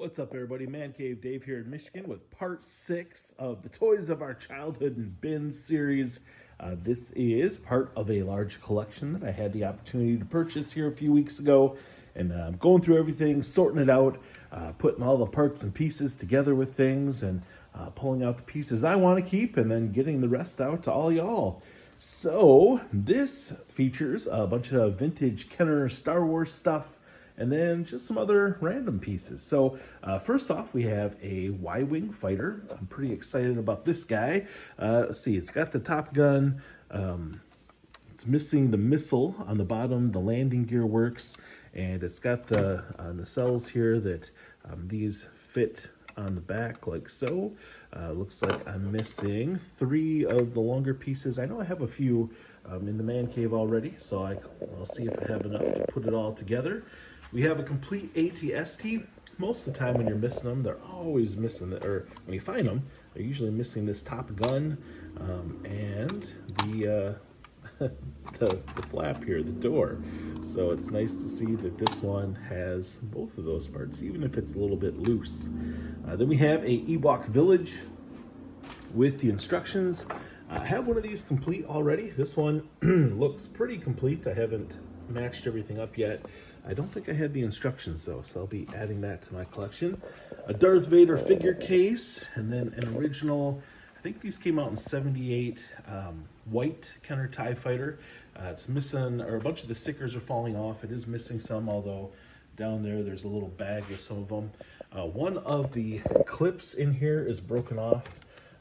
What's up, everybody? Man Cave Dave here in Michigan with part 6 of the Toys of Our Childhood and Bins series. This is part of a large collection that I had the opportunity to purchase here a few weeks ago. And I'm going through everything, sorting it out, putting all the parts and pieces together with things, and pulling out the pieces I want to keep, and then getting the rest out to all y'all. So this features a bunch of vintage Kenner Star Wars stuff, and then just some other random pieces. So first off, we have a Y-Wing fighter. I'm pretty excited about this guy. Let's see, it's got the Top Gun. It's missing the missile on the bottom. The landing gear works, and it's got the nacelles here that these fit on the back like so. Looks like I'm missing 3 of the longer pieces. I know I have a few in the man cave already, so I'll see if I have enough to put it all together. We have a complete AT-ST. Most of the time when you're missing them, they're always missing, or when you find them, they're usually missing this Top Gun and the the flap here, the door. So it's nice to see that this one has both of those parts, even if it's a little bit loose. Then we have a Ewok Village with the instructions. I have one of these complete already. This one looks pretty complete. I haven't matched everything up yet. I don't think I had the instructions though, so I'll be adding that to my collection. A Darth Vader figure case, and then an original, I think these came out in '78, white Kenner TIE Fighter. It's missing, or a bunch of the stickers are falling off. It is missing some, although down there's a little bag with some of them. One of the clips in here is broken off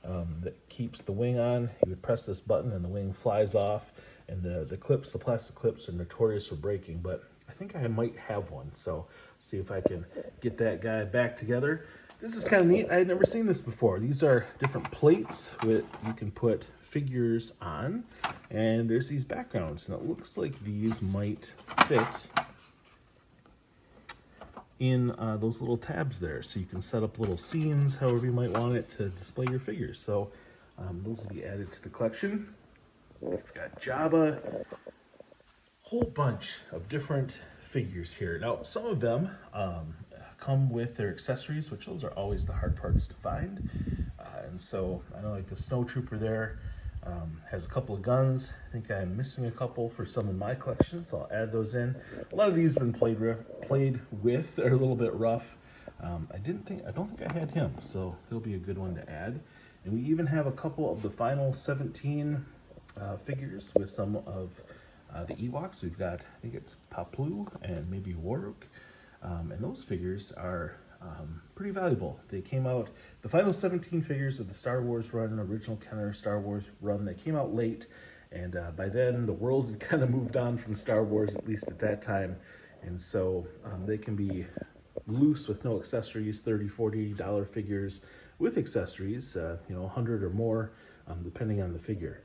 that keeps the wing on. You would press this button and the wing flies off. And the clips, the plastic clips, are notorious for breaking, but I think I might have one. So see if I can get that guy back together. This is kind of neat. I had never seen this before. These are different plates that you can put figures on, and there's these backgrounds, and it looks like these might fit in those little tabs there, so you can set up little scenes however you might want it to display your figures. So those will be added to the collection. We've got Jabba, whole bunch of different figures here. Now, some of them come with their accessories, which those are always the hard parts to find. And so I know like the Snow Trooper there has a couple of guns. I think I'm missing a couple for some of my collection, so I'll add those in. A lot of these have been played with. They're a little bit rough. I don't think I had him, so he'll be a good one to add. And we even have a couple of the final 17 figures with some of the Ewoks. We've got, I think it's Paploo and maybe Waruk, and those figures are pretty valuable. They came out, the final 17 figures of the Star Wars run, original Kenner Star Wars run, they came out late, and by then the world had kind of moved on from Star Wars, at least at that time, and so they can be loose with no accessories, $30–40 figures with accessories, you know, 100 or more, depending on the figure.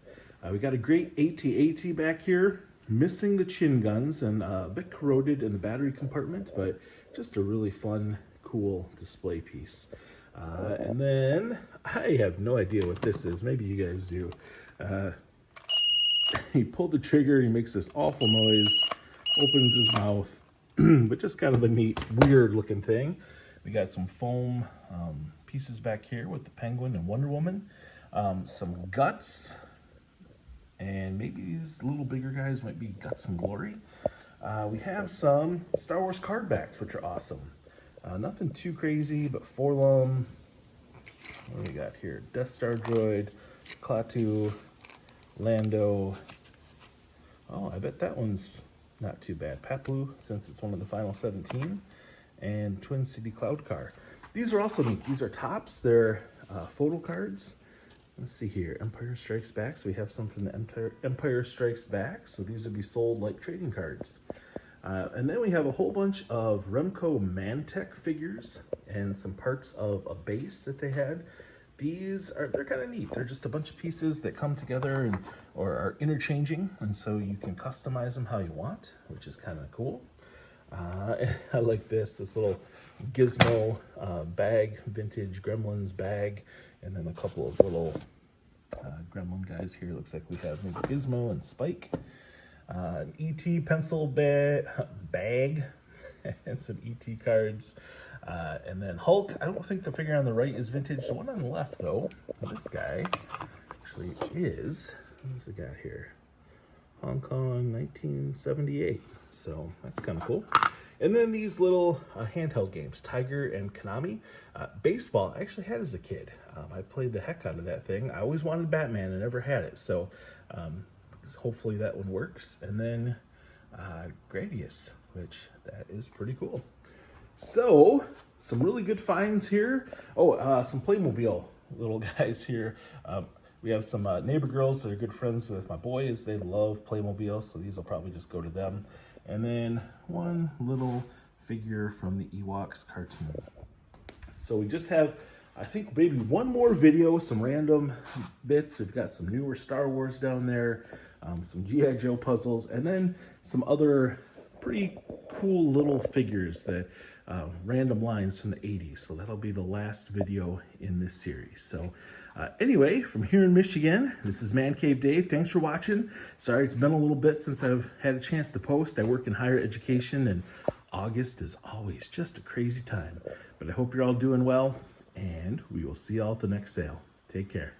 We got a great AT-AT back here, missing the chin guns and a bit corroded in the battery compartment, but just a really fun, cool display piece. And then I have no idea what this is. Maybe you guys do. He pulled the trigger, he makes this awful noise, opens his mouth, but just kind of a neat, weird looking thing. We got some foam pieces back here with the Penguin and Wonder Woman, some guts, and maybe these little bigger guys might be Guts and Glory. We have some Star Wars card backs, which are awesome. Nothing too crazy, but Forlum. What do we got here? Death Star droid, Klaatu, Lando. Oh, I bet that one's not too bad. Paploo, since it's one of the final 17, and Twin City Cloud Car. These are also neat. These are tops. They're photo cards. Let's see here, Empire Strikes Back. So we have some from the Empire Strikes Back. So these would be sold like trading cards. And then we have a whole bunch of Remco Mantech figures and some parts of a base that they had. They're kind of neat. They're just a bunch of pieces that come together or are interchanging. And so you can customize them how you want, which is kind of cool. I like this little Gizmo bag, vintage Gremlins bag, and then a couple of little Gremlin guys here. Looks like we have maybe Gizmo and Spike. An ET pencil bag and some ET cards. And then Hulk, I don't think the figure on the right is vintage. The one on the left, though, this guy actually is, what's the guy here? Hong Kong 1978. So that's kind of cool. And then these little handheld games, Tiger and Konami. Baseball, I actually had as a kid. I played the heck out of that thing. I always wanted Batman and never had it. So hopefully that one works. And then Gradius, which that is pretty cool. So some really good finds here. Oh, some Playmobil little guys here. We have some neighbor girls that are good friends with my boys. They love Playmobil, so these will probably just go to them. And then one little figure from the Ewoks cartoon. So we just have, I think, maybe one more video, some random bits. We've got some newer Star Wars down there, some G.I. Joe puzzles, and then some other pretty cool little figures that random lines from the 80s. So that'll be the last video in this series. So anyway, from here in Michigan, this is Man Cave Dave. Thanks for watching. Sorry, it's been a little bit since I've had a chance to post. I work in higher education, and August is always just a crazy time. But I hope you're all doing well, and we will see y'all at the next sale. Take care.